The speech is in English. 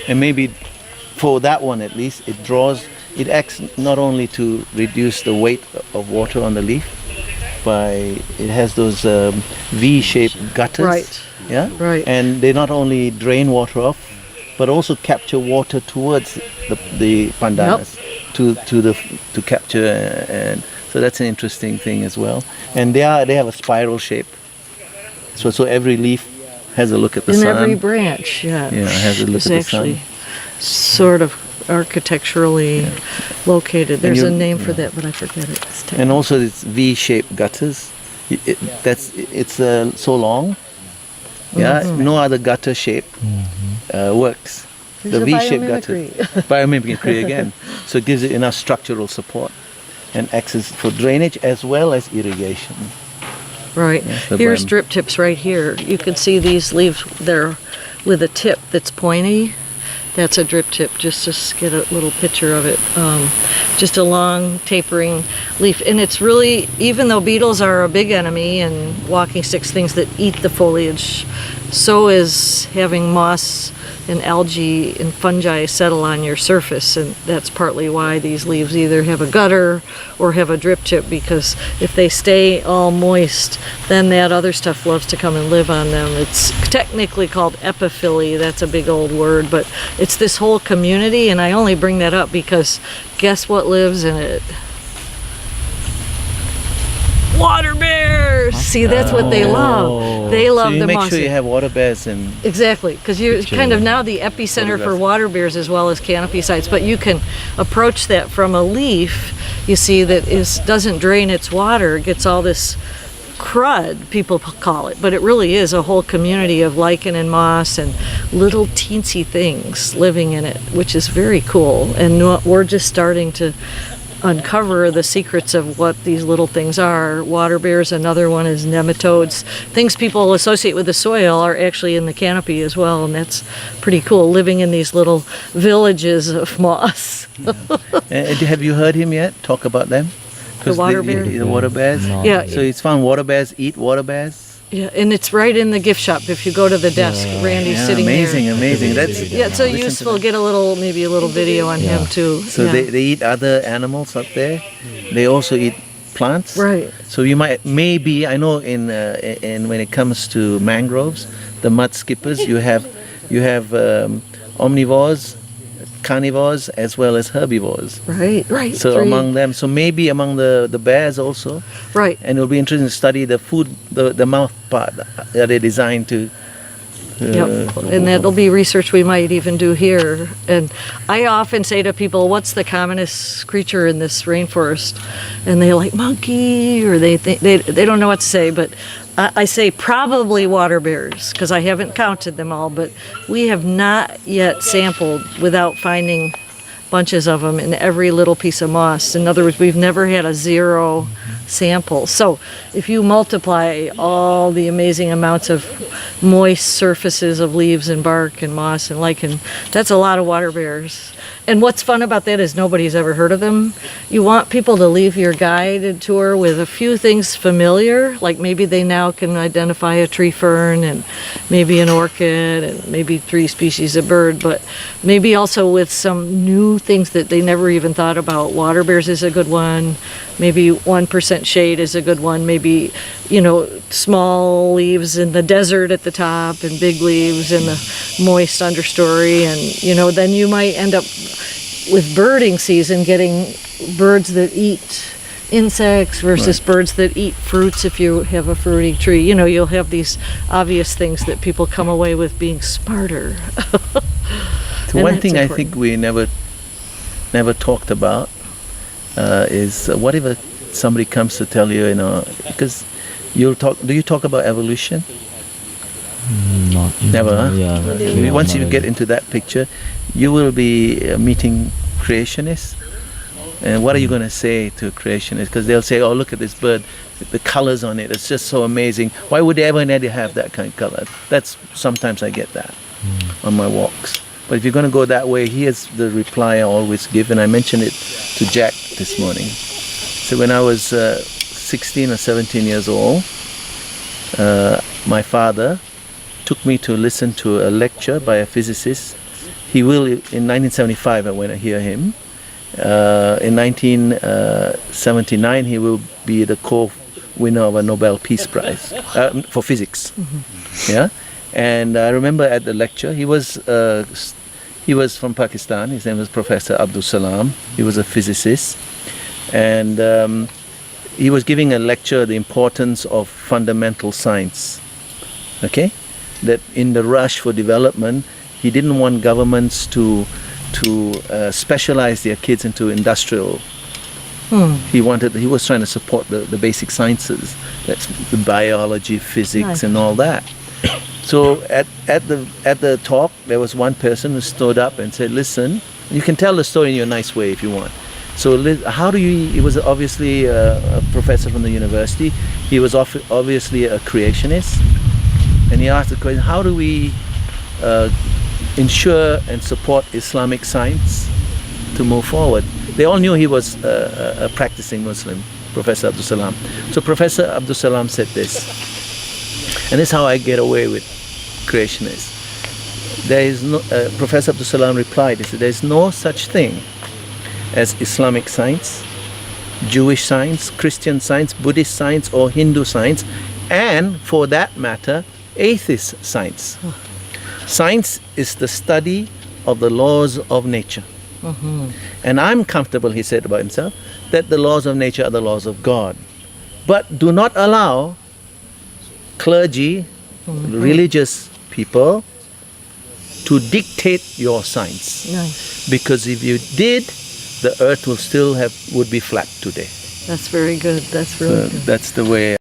And maybe for that one at least, it acts not only to reduce the weight of water on the leaf, it has those V-shaped gutters. Right. Yeah. Right. And they not only drain water off, but also capture water towards the pandanus to capture, and so that's an interesting thing as well. And they have a spiral shape. So every leaf has a look at the sun. In every branch, yeah. Yeah, has a look It's at the actually sun. sort of architecturally located. There's a name for that, but I forget it. And also it's V-shaped gutters. It's so long. Yeah, no other gutter shape works. There's the V-shaped gutter, biomimicry. biomimicry again. So it gives it enough structural support and access for drainage as well as irrigation. Right. Yeah, Here's drip tips right here. You can see these leaves there with a tip that's pointy. That's a drip tip, just to get a little picture of it. Just a long tapering leaf. And it's really, even though beetles are a big enemy and walking sticks, things that eat the foliage, so is having moss and algae and fungi settle on your surface, and that's partly why these leaves either have a gutter or have a drip tip, because if they stay all moist, then that other stuff loves to come and live on them. It's technically called epiphyly. That's a big old word, but it's this whole community, and I only bring that up because guess what lives in it? Water bears! See, that's what they love. They love so the make moss. sure you have water bears in. Exactly, because you're kind of now the epicenter for water bears as well as canopy sites, but you can approach that from a leaf, you see, that doesn't drain its water, it gets all this crud, people call it, but it really is a whole community of lichen and moss and little teensy things living in it, which is very cool. And we're just starting to uncover the secrets of what these little things are. Water bears, another one is nematodes. Things people associate with the soil are actually in the canopy as well, and that's pretty cool, living in these little villages of moss. Have you heard him yet talk about them? The water bears? The water bears? No. Yeah. So he's found water bears eat water bears? Yeah, and it's right in the gift shop. If you go to the desk, Randy's sitting amazing, there. amazing. That's Yeah, it's so useful. Get maybe a little video on him too. So they eat other animals up there. They also eat plants. Right. So you maybe I know in when it comes to mangroves, the mud skippers, you have omnivores, carnivores as well as herbivores. Right. So among them, so maybe among the bears also. Right. And it'll be interesting to study the food, the mouth part that they're designed to. Yep. And that'll be research we might even do here. And I often say to people, what's the commonest creature in this rainforest? And they like monkey, or they don't know what to say, but I say probably water bears, because I haven't counted them all, but we have not yet sampled without finding bunches of them in every little piece of moss. In other words, we've never had a zero sample. So if you multiply all the amazing amounts of moist surfaces of leaves and bark and moss and lichen, that's a lot of water bears. And what's fun about that is nobody's ever heard of them. You want people to leave your guided tour with a few things familiar, like maybe they now can identify a tree fern and maybe an orchid and maybe 3 species of bird, but maybe also with some new things that they never even thought about. Water bears is a good one. Maybe 1% shade is a good one. Maybe, small leaves in the desert at the top and big leaves in the moist understory. And, then you might end up with birding season getting birds that eat insects versus birds that eat fruits if you have a fruiting tree. You'll have these obvious things that people come away with being smarter. So one thing I think we never talked about is what if somebody comes to tell you, because do you talk about evolution? Never, huh? Yeah. Once you get into that picture, you will be meeting creationists. And what are you going to say to creationists? Because they'll say, oh, look at this bird, the colors on it, it's just so amazing. Why would they ever need to have that kind of color? Sometimes I get that on my walks. But if you're going to go that way, here's the reply I always give, and I mentioned it to Jack this morning. So when I was 16 or 17 years old, my father took me to listen to a lecture by a physicist. He will, in 1975, I went to hear him. In 1979, he will be the co-winner of a Nobel Peace Prize for physics. Yeah, and I remember at the lecture, he was from Pakistan. His name was Professor Abdul Salam. He was a physicist, and he was giving a lecture, the importance of fundamental science. Okay, that in the rush for development, he didn't want governments to specialize their kids into industrial. He was trying to support the basic sciences, that's the biology, physics, and all that. So at the talk, there was one person who stood up and said, "Listen, you can tell the story in your nice way if you want. So how do you?" He was obviously a professor from the university. He was obviously a creationist, and he asked the question, "How do we ensure and support Islamic science to move forward?" They all knew he was a practicing Muslim, Professor Abdul Salam. So Professor Abdul Salam said this, and this is how I get away with creationists. Professor Abdul Salam replied, he said, "There is no such thing as Islamic science, Jewish science, Christian science, Buddhist science, or Hindu science, and for that matter, atheist science. Science is the study of the laws of nature. And I'm comfortable," he said about himself, "that the laws of nature are the laws of God. But do not allow clergy, religious people, to dictate your science. Nice. Because if you did, the earth would be flat today." That's very good. That's really good. That's the way